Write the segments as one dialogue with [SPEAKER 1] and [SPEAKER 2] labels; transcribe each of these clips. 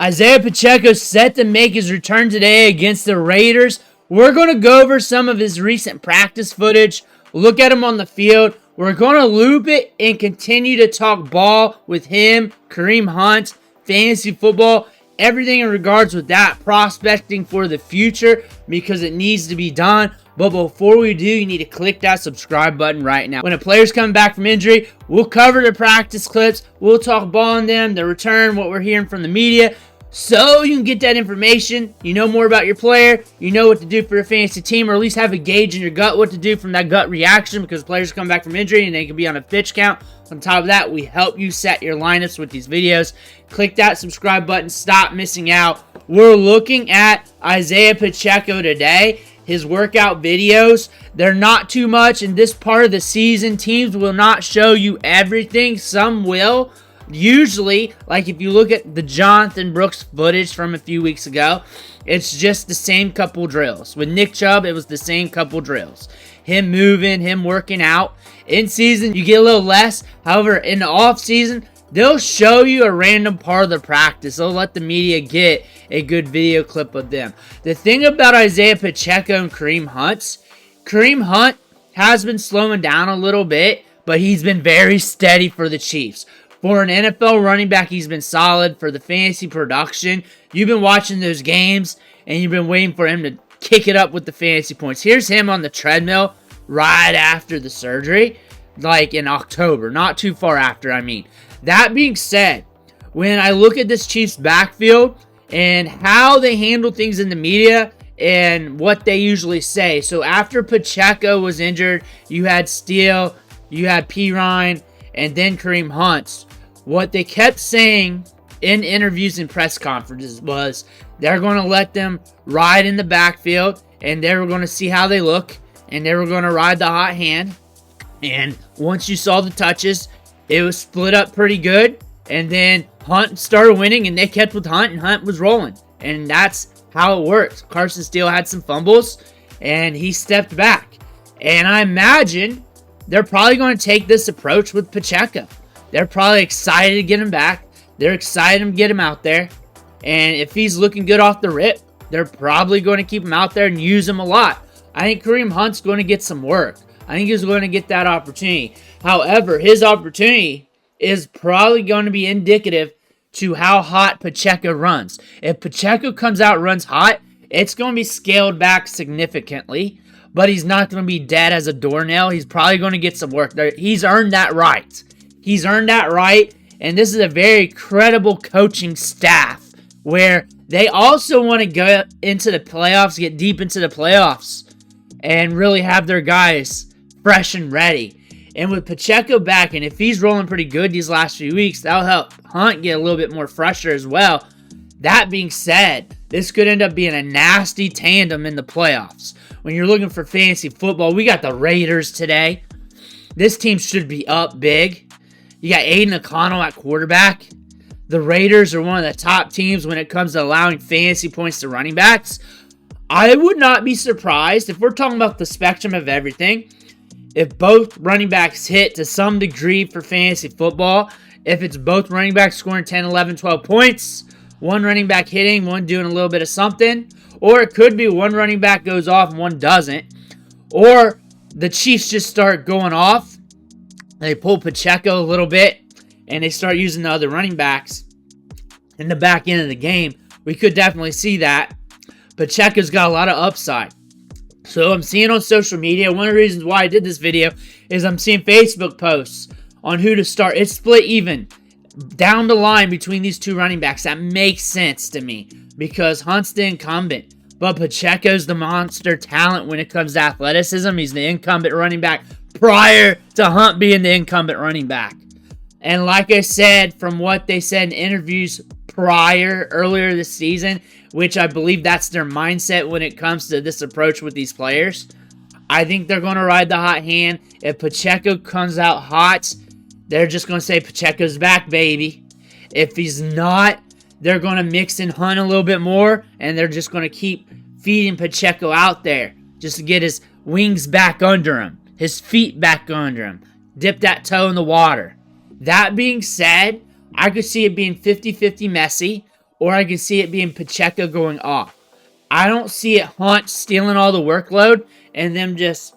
[SPEAKER 1] Isiah Pacheco set to make his return today against the Raiders. We're going to go over some of his recent practice footage, look at him on the field. We're going to loop it and continue to talk ball with him, Kareem Hunt, fantasy football, everything in regards with that, prospecting for the future because it needs to be done. But before we do, you need to click that subscribe button right now. When a player's coming back from injury, we'll cover the practice clips. We'll talk ball on them, the return, what we're hearing from the media. So you can get that information. You know more about your player. You know what to do for your fantasy team, or at least have a gauge in your gut what to do from that gut reaction, because players come back from injury and they can be on a pitch count. On top of that, we help you set your lineups with these videos. Click that subscribe button. Stop missing out. We're looking at Isiah Pacheco today. His workout videos, they're not too much in this part of the season. Teams will not show you everything. Some will. Usually, like if you look at the Jonathan Brooks footage from a few weeks ago, it's just the same couple drills. With Nick Chubb, it was the same couple drills. Him moving, him working out. In season, you get a little less. However, in the off season, they'll show you a random part of the practice. They'll let the media get a good video clip of them. The thing about Isiah Pacheco and Kareem Hunt has been slowing down a little bit, but he's been very steady for the Chiefs. For an NFL running back, he's been solid. For the fantasy production, you've been watching those games, and you've been waiting for him to kick it up with the fantasy points. Here's him on the treadmill right after the surgery, like in October. Not too far after, I mean. That being said, when I look at this Chiefs backfield and how they handle things in the media and what they usually say. So after Pacheco was injured, you had Steele, you had Pirine, and then Kareem Hunt. What they kept saying in interviews and press conferences was they're going to let them ride in the backfield, and they were going to see how they look, and they were going to ride the hot hand. And once you saw the touches, it was split up pretty good, and then Hunt started winning, and they kept with Hunt, and Hunt was rolling. And that's how it works. Carson Steele had some fumbles, and he stepped back. And I imagine they're probably going to take this approach with Pacheco. They're probably excited to get him back. They're excited to get him out there. And if he's looking good off the rip, they're probably going to keep him out there and use him a lot. I think Kareem Hunt's going to get some work. I think he's going to get that opportunity. However, his opportunity is probably going to be indicative to how hot Pacheco runs. If Pacheco comes out and runs hot, it's going to be scaled back significantly. But he's not going to be dead as a doornail. He's probably going to get some work there. He's earned that right. He's earned that right. And this is a very credible coaching staff where they also want to go into the playoffs, get deep into the playoffs, and really have their guys fresh and ready. And with Pacheco back, and if he's rolling pretty good these last few weeks, that'll help Hunt get a little bit more fresher as well. That being said, this could end up being a nasty tandem in the playoffs. When you're looking for fantasy football, we got the Raiders today. This team should be up big. You got Aiden O'Connell at quarterback. The Raiders are one of the top teams when it comes to allowing fantasy points to running backs. I would not be surprised if we're talking about the spectrum of everything. If both running backs hit to some degree for fantasy football, if it's both running backs scoring 10, 11, 12 points, one running back hitting, one doing a little bit of something, or it could be one running back goes off and one doesn't, or the Chiefs just start going off, they pull Pacheco a little bit, and they start using the other running backs in the back end of the game. We could definitely see that. Pacheco's got a lot of upside. So I'm seeing on social media, one of the reasons why I did this video is I'm seeing Facebook posts on who to start. It's split even down the line between these two running backs. That makes sense to me because Hunt's the incumbent, but Pacheco's the monster talent when it comes to athleticism. He's the incumbent running back prior to Hunt being the incumbent running back. And like I said, from what they said in interviews earlier this season, which I believe that's their mindset when it comes to this approach with these players, I think they're going to ride the hot hand. If Pacheco comes out hot, they're just going to say Pacheco's back, baby. If he's not, they're going to mix in Hunt a little bit more, and they're just going to keep feeding Pacheco out there just to get his wings back under him, his feet back under him, dip that toe in the water. That being said, I could see it being 50-50 messy, or I can see it being Pacheco going off. I don't see it Hunt stealing all the workload and them just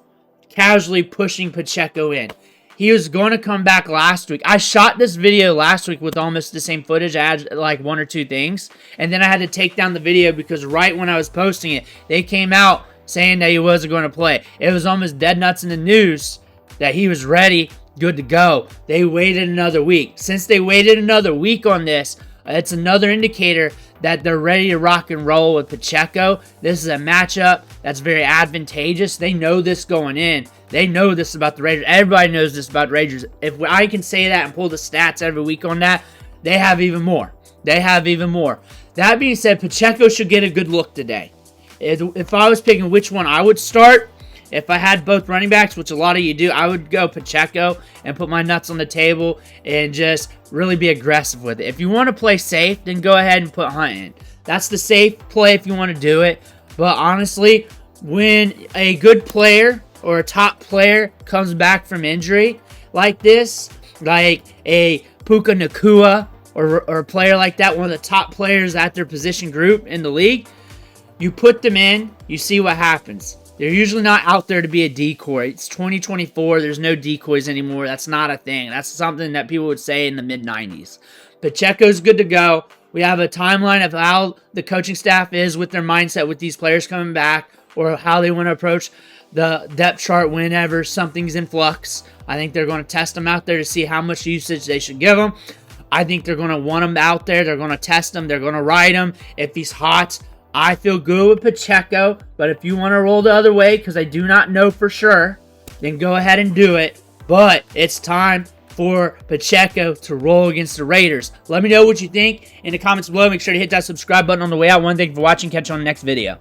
[SPEAKER 1] casually pushing Pacheco in. He was going to come back last week. I shot this video last week with almost the same footage. I had like 1 or 2 things. And then I had to take down the video because right when I was posting it, they came out saying that he wasn't going to play. It was almost dead nuts in the news that he was ready, good to go. They waited another week. Since they waited another week on this, it's another indicator that they're ready to rock and roll with Pacheco. This is a matchup that's very advantageous. They know this going in. They know this about the Raiders. Everybody knows this about the Raiders. If I can say that and pull the stats every week on that, they have even more. They have even more. That being said, Pacheco should get a good look today. If I was picking which one I would start, if I had both running backs, which a lot of you do, I would go Pacheco and put my nuts on the table and just really be aggressive with it. If you want to play safe, then go ahead and put Hunt in. That's the safe play if you want to do it. But honestly, when a good player or a top player comes back from injury like this, like a Puka Nacua or a player like that, one of the top players at their position group in the league, you put them in, you see what happens. They're usually not out there to be a decoy. It's 2024. There's no decoys anymore. That's not a thing. That's something that people would say in the mid-90s. Pacheco's good to go. We have a timeline of how the coaching staff is with their mindset with these players coming back or how they want to approach the depth chart whenever something's in flux. I think they're going to test them out there to see how much usage they should give them. I think they're going to want them out there. They're going to test them. They're going to ride them. If he's hot, I feel good with Pacheco, but if you want to roll the other way, because I do not know for sure, then go ahead and do it. But it's time for Pacheco to roll against the Raiders. Let me know what you think in the comments below. Make sure to hit that subscribe button on the way out. Thank you for watching. Catch you on the next video.